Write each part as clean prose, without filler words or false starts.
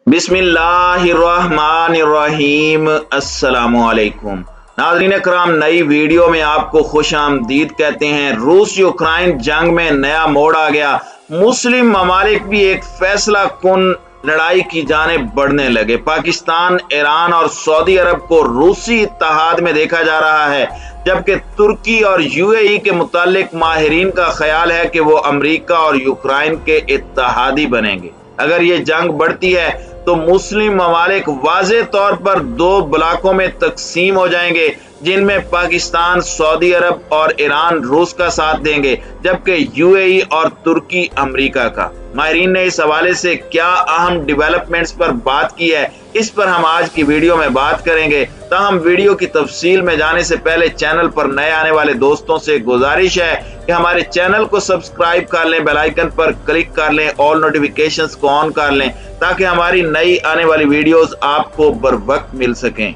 बिस्मिल्लाहिर्रहमानिर्रहीम। अस्सलामुअलैकुम नाज़रीन कराम, नई वीडियो में आपको खुश आमदीद कहते हैं। रूस यूक्रेन जंग में नया मोड़ आ गया। मुस्लिम ममालिक भी एक फैसला कुन लड़ाई की जाने बढ़ने लगे। पाकिस्तान, ईरान और सऊदी अरब को रूसी इत्तेहाद में देखा जा रहा है, जबकि तुर्की और यूएई के मुतालिक माहिरीन का ख्याल है कि वो अमरीका और यूक्रेन के इत्तेहादी बनेंगे। अगर ये जंग बढ़ती है तो मुस्लिम ममालिक वाज़े तौर पर दो ब्लॉकों में तकसीम हो जाएंगे, जिनमें पाकिस्तान, सऊदी अरब और ईरान रूस का साथ देंगे, जबकि यूएई और तुर्की अमेरिका का। माहिरीन ने इस हवाले से क्या अहम डेवलपमेंट्स पर बात की है, इस पर हम आज की वीडियो में बात करेंगे। ताहम वीडियो की तफसील में जाने से पहले चैनल पर नए आने वाले दोस्तों से गुजारिश है कि हमारे चैनल को सब्सक्राइब कर लें, बेल आइकन पर क्लिक कर लें, ऑल नोटिफिकेशंस को ऑन कर लें, ताकि हमारी नई आने वाली वीडियोस आपको बर वक्त मिल सकें।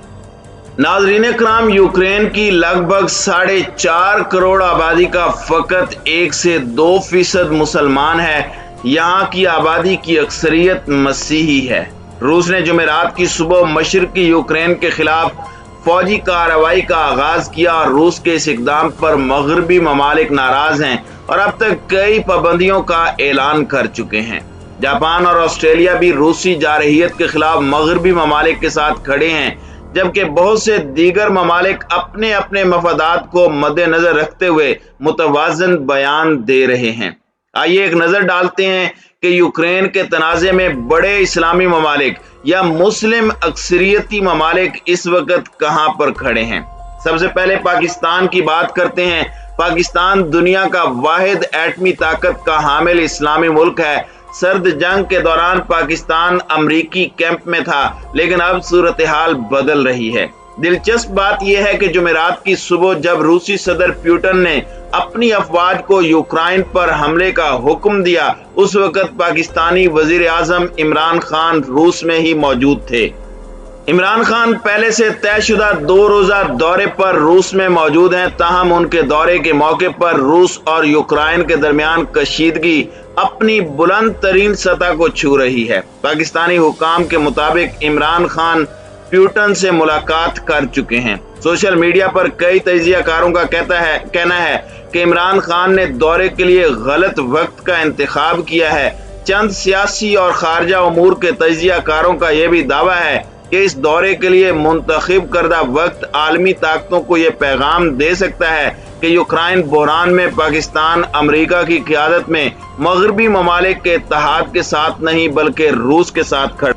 नाज़रीन कराम, यूक्रेन की लगभग 4.5 करोड़ आबादी का फकत 1 से 2% मुसलमान है। यहाँ की आबादी की अक्सरियत मसीही है। रूस ने जुमेरात की सुबह मशरकी यूक्रेन के खिलाफ फौजी कार्रवाई का आगाज किया और रूस के इस इकदाम पर मगरबी ममालिक नाराज हैं और अब तक कई पाबंदियों का ऐलान कर चुके हैं। जापान और ऑस्ट्रेलिया भी रूसी जारहियत के खिलाफ मगरबी ममालिक के साथ खड़े हैं, जबकि बहुत से दीगर ममालिक अपने अपने मफादात को मद्देनजर रखते हुए मुतवाज़न बयान दे रहे हैं। आइए एक नजर डालते हैं कि यूक्रेन के तनाज़े में बड़े इस्लामी ममालिक या मुस्लिम अक्सरियती ममालिक इस वक्त कहां पर खड़े हैं। सबसे पहले पाकिस्तान की बात करते हैं। पाकिस्तान दुनिया का वाहिद एटमी ताकत का हामिल इस्लामी मुल्क है। सर्द जंग के दौरान पाकिस्तान अमरीकी कैंप में था, लेकिन अब सूरत हाल बदल रही है। दिलचस्प बात यह है कि जुमेरात की सुबह जब रूसी सदर पुतिन ने अपनी अफवाज को यूक्रेन पर हमले का हुक्म दिया, उस वक्त पाकिस्तानी वजीर आजम इमरान खान रूस में ही मौजूद थे। इमरान खान पहले से तयशुदा 2 रोजा दौरे पर रूस में मौजूद हैं। ताहम उनके दौरे के मौके पर रूस और यूक्रेन के दरमियान कशीदगी अपनी बुलंद तरीन सतह को छू रही है। पाकिस्तानी हुकाम के मुताबिक इमरान खान पुतिन से मुलाकात कर चुके हैं। सोशल मीडिया पर कई तजियाकारों का कहना है कि इमरान खान ने दौरे के लिए गलत वक्त का इंतखाब किया है। चंद सियासी और खारजा उमूर के तजियाकारों का यह भी दावा है कि इस दौरे के लिए मुंतखब करदा वक्त आलमी ताकतों को यह पैगाम दे सकता है कि यूक्रेन बहरान में पाकिस्तान अमेरिका की क़यादत में मगरबी ममालिक के इत्तेहाद के साथ नहीं बल्कि रूस के साथ खड़ा।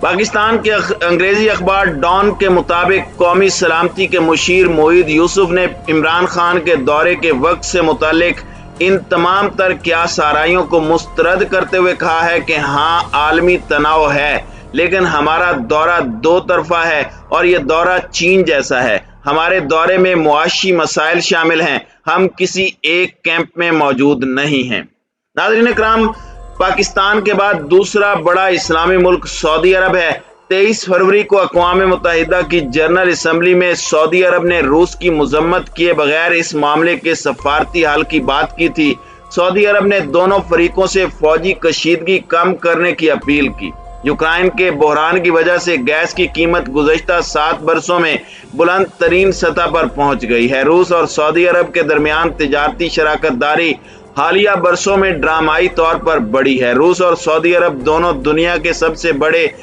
पाकिस्तान के अंग्रेजी अखबार डॉन के मुताबिक कौमी सलामती के मुशीर मोईद यूसुफ ने इमरान खान के दौरे के वक्त से मुतालिक इन तमाम तर क्या साराइयों को मुस्तरद करते हुए कहा है कि हाँ, आलमी तनाव है, लेकिन हमारा दौरा दो तरफा है और ये दौरा चीन जैसा है। हमारे दौरे में मुआशी मसाइल शामिल हैं, हम किसी एक कैंप में मौजूद नहीं हैं। नाज़रीन कराम, पाकिस्तान के बाद दूसरा बड़ा इस्लामी मुल्क सऊदी अरब है। 23 फरवरी को अक़वाम मुत्तहिदा की जनरल असम्बली में सऊदी अरब ने रूस की मजम्मत किए बगैर इस मामले के सफारती हल की बात की थी। सऊदी अरब ने दोनों फरीकों से फौजी कशीदगी कम करने की अपील की। यूक्रेन के बहरान की वजह से गैस की कीमत गुज़श्ता 7 बरसों में बुलंद तरीन सतह पर पहुंच गई है। रूस और सऊदी अरब के दरमियान तिजारती शराकत दारी हालिया बरसों में ड्रामाई तौर पर बढ़ी है। रूस और सऊदी अरब दोनों दुनिया के सबसे बड़े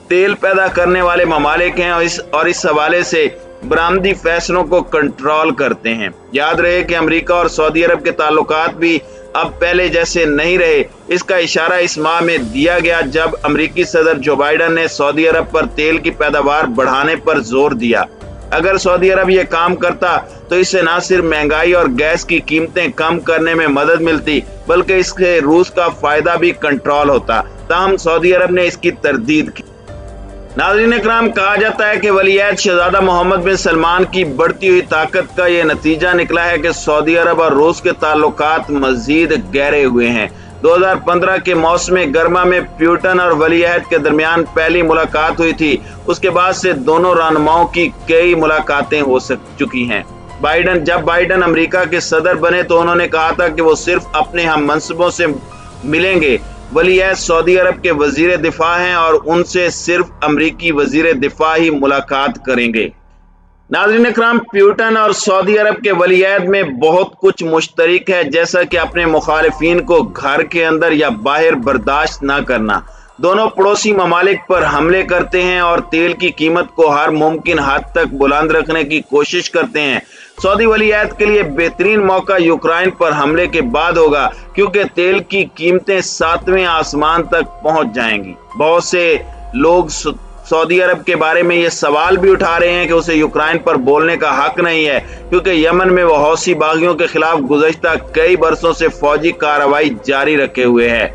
तेल पैदा करने वाले ममालिक हैं और इस हवाले से बरामदी फैसलों को कंट्रोल करते हैं। याद रहे कि अमेरिका और सऊदी अरब के ताल्लुकात भी अब पहले जैसे नहीं रहे। इसका इशारा इस माह में दिया गया जब अमेरिकी सदर जो बाइडन ने सऊदी अरब पर तेल की पैदावार बढ़ाने पर जोर दिया। अगर सऊदी अरब ये काम करता तो इससे न सिर्फ महंगाई और गैस की कीमतें कम करने में मदद मिलती, बल्कि इससे रूस का फायदा भी कंट्रोल होता। ताहम सऊदी अरब ने इसकी तरदीद की। नाज़रीन कराम, कहा जाता है कि वलीअहद शहजादा मोहम्मद बिन सलमान की बढ़ती हुई ताकत का यह नतीजा निकला है कि सऊदी अरब और रूस के ताल्लुकात मजीद गहरे हुए हैं। 2015 के मौसम गर्मा में पुतिन और वलीअहद के दरमियान पहली मुलाकात हुई थी। उसके बाद से दोनों रहनुमाओं की कई मुलाकातें हो चुकी हैं। जब बाइडन अमेरिका के सदर बने तो उन्होंने कहा था कि वो सिर्फ अपने हम मनसबों से मिलेंगे, वली अहद सऊदी अरब के वजीर दिफा हैं और उनसे सिर्फ अमरीकी वजीर दिफा ही मुलाकात करेंगे। नाज़रीन इकराम, प्यूटन और सऊदी अरब के वली अहद में बहुत कुछ मुश्तरक है, जैसा कि अपने मुखालिफिन को घर के अंदर या बाहर बर्दाश्त न करना। दोनों पड़ोसी ममालिक पर हमले करते हैं और तेल की कीमत को हर मुमकिन हद तक बुलंद रखने की कोशिश करते हैं। सऊदी वली अहद के लिए बेहतरीन मौका यूक्रेन पर हमले के बाद होगा, क्योंकि तेल की कीमतें 7वें आसमान तक पहुंच जाएंगी। बहुत से लोग सऊदी अरब के बारे में ये सवाल भी उठा रहे हैं कि उसे यूक्रेन पर बोलने का हक नहीं है, क्योंकि यमन में वो हौसी बागियों के खिलाफ गुज़श्ता कई बरसों से फौजी कार्रवाई जारी रखे हुए है।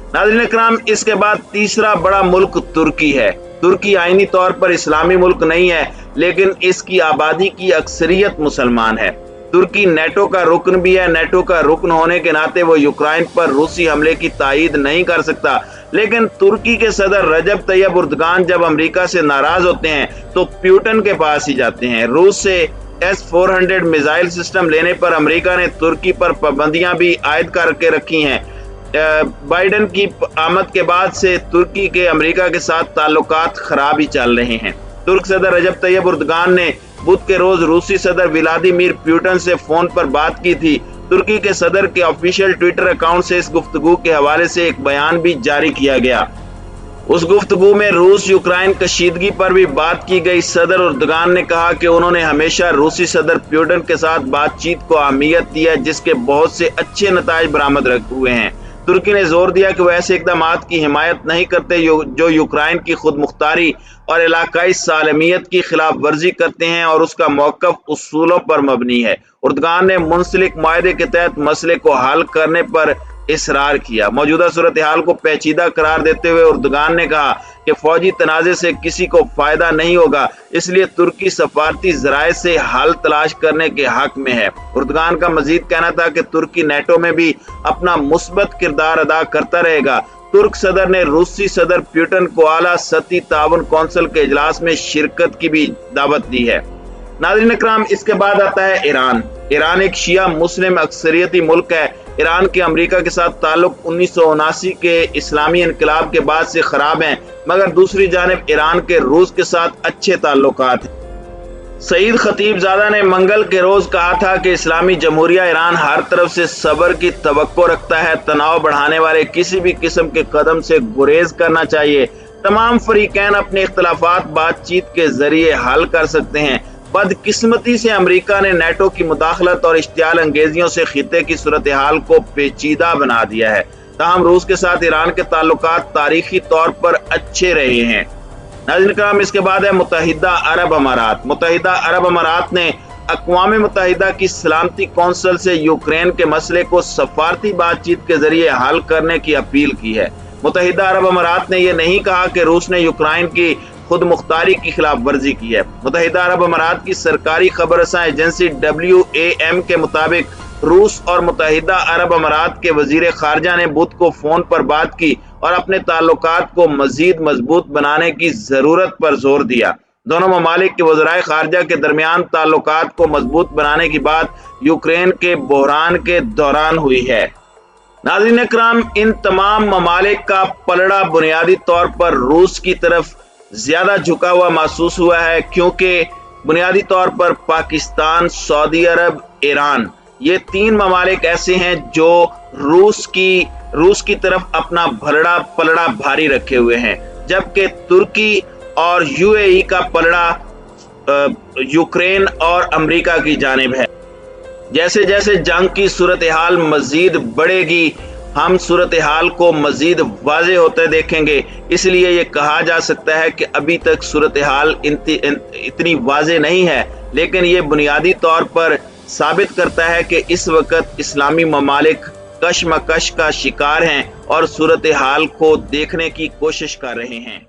नाज़रीन इकराम, इसके बाद तीसरा बड़ा मुल्क तुर्की है। तुर्की आईनी तौर पर इस्लामी मुल्क नहीं है, लेकिन इसकी आबादी की अक्सरियत मुसलमान है। तुर्की नेटो का रुकन भी है। नेटो का रुकन होने के नाते वो यूक्रेन पर रूसी हमले की तायीद नहीं कर सकता, लेकिन तुर्की के सदर रजब तैयब उर्दगान जब अमेरिका से नाराज होते हैं तो प्यूटन के पास ही जाते हैं। रूस से S-400 मिसाइल सिस्टम लेने पर अमेरिका ने तुर्की पर पाबंदियां भी आयद करके रखी हैं। बाइडन की आमद के बाद से तुर्की के अमेरिका के साथ ताल्लुकात खराब ही चल रहे हैं। तुर्क सदर रजब तैयब उर्दगान ने बुध के रोज रूसी सदर व्लादिमीर पुतिन से फोन पर बात की थी। तुर्की के सदर के ऑफिशियल ट्विटर अकाउंट से इस गुफ्तगू के हवाले से एक बयान भी जारी किया गया। उस गुफ्तगू में रूस यूक्रेन कशीदगी पर भी बात की गई। सदर उर्दगान ने कहा कि उन्होंने हमेशा रूसी सदर पुतिन के साथ बातचीत को अहमियत दी है, जिसके बहुत से अच्छे नताइज बरामद हुए हैं। तुर्की ने जोर दिया कि वह ऐसे इक़दामात की हिमायत नहीं करते जो यूक्रेन की खुद मुख्तारी और इलाकाई सालमियत की खिलाफ वर्जी करते हैं और उसका मौक़िफ़ उसूलों पर मबनी है। उर्दगान ने मुंसलिक मायदे के तहत मसले को हल करने पर इसरार किया। मौजूदा सूरत हाल को पेचीदा करार देते हुए उर्दगान ने कहा कि फौजी तनाज़े से किसी को फायदा नहीं होगा, इसलिए तुर्की सफारती ज़राए से हल तलाश करने के हक में है। उर्दगान का मजीद कहना था कि तुर्की नेटो में भी अपना मुस्बत किरदार अदा करता रहेगा। तुर्क सदर ने रूसी सदर पुतिन को आला सतही ताउन कौंसिल के इजलास में शिरकत की भी दावत दी है। नाज़रीन इकराम, इसके बाद आता है ईरान। ईरान एक शिया मुस्लिम अक्सरियती मुल्क है। ईरान के अमेरिका के साथ ताल्लुक 1979 के इस्लामी इनकलाब के बाद से खराब हैं, मगर दूसरी जानिब ईरान के रूस के साथ अच्छे ताल्लुकात हैं। सईद खतीबजादा ने मंगल के रोज कहा था कि इस्लामी जमहूरिया ईरान हर तरफ से सब्र की तवक्को रखता है। तनाव बढ़ाने वाले किसी भी किस्म के कदम से गुरेज करना चाहिए। तमाम फरीकैन अपने इख्तलाफात बातचीत के जरिए हल कर सकते हैं। बदकिस्मती से अमेरिका ने नेटो की मुदाखलत और इश्तियाल अंगेजियों से खित्ते की सूरत हाल को पेचीदा बना दिया है। ताहम रूस के साथ ईरान के ताल्लुकात तारीखी तौर पर अच्छे रहे हैं। नाज़रीन किराम, इसके बाद है मुत्तहिदा अरब अमारात। मुत्तहिदा अरब अमारात ने अक़वाम मुत्तहिदा की सलामती कौंसिल से यूक्रेन के मसले को सफारती बातचीत के जरिए हल करने की अपील की है। मुत्तहिदा अरब अमारात ने यह नहीं कहा कि रूस ने यूक्रेन की खुद मुख्तारी की खिलाफ वर्जी की है। मुत्तहिदा अरब अमारात की सरकारी खबरसां एजेंसी WAM के मुताबिक रूस और मुत्तहिदा अरब अमारात के वजीर खारजा ने बुध को फोन पर बात की और अपने ताल्लुकात को मजीद मजबूत बनाने की जरूरत पर जोर दिया। दोनों ममालिक के वज़राए खारजा के दरमियान ताल्लुकात को मजबूत बनाने की बात यूक्रेन के बहरान के दौरान हुई है। नाज़रीन इकराम, इन तमाम ममालिक का पलड़ा बुनियादी तौर पर रूस की तरफ ज्यादा झुका हुआ महसूस हुआ है, क्योंकि बुनियादी तौर पर पाकिस्तान, सऊदी अरब, ईरान, ये तीन ममालिक ऐसे हैं जो रूस की तरफ अपना पलड़ा भारी रखे हुए हैं, जबकि तुर्की और UAE का पलड़ा यूक्रेन और अमेरिका की जानिब है। जैसे जैसे जंग की सूरत हाल मजीद बढ़ेगी, हम सूरत हाल को मजीद वाज़े होते देखेंगे। इसलिए ये कहा जा सकता है कि अभी तक सूरत हाल इतनी वाज़े नहीं है, लेकिन ये बुनियादी तौर पर साबित करता है कि इस वक्त इस्लामी ममालिक कशमकश का शिकार हैं और सूरत हाल को देखने की कोशिश कर रहे हैं।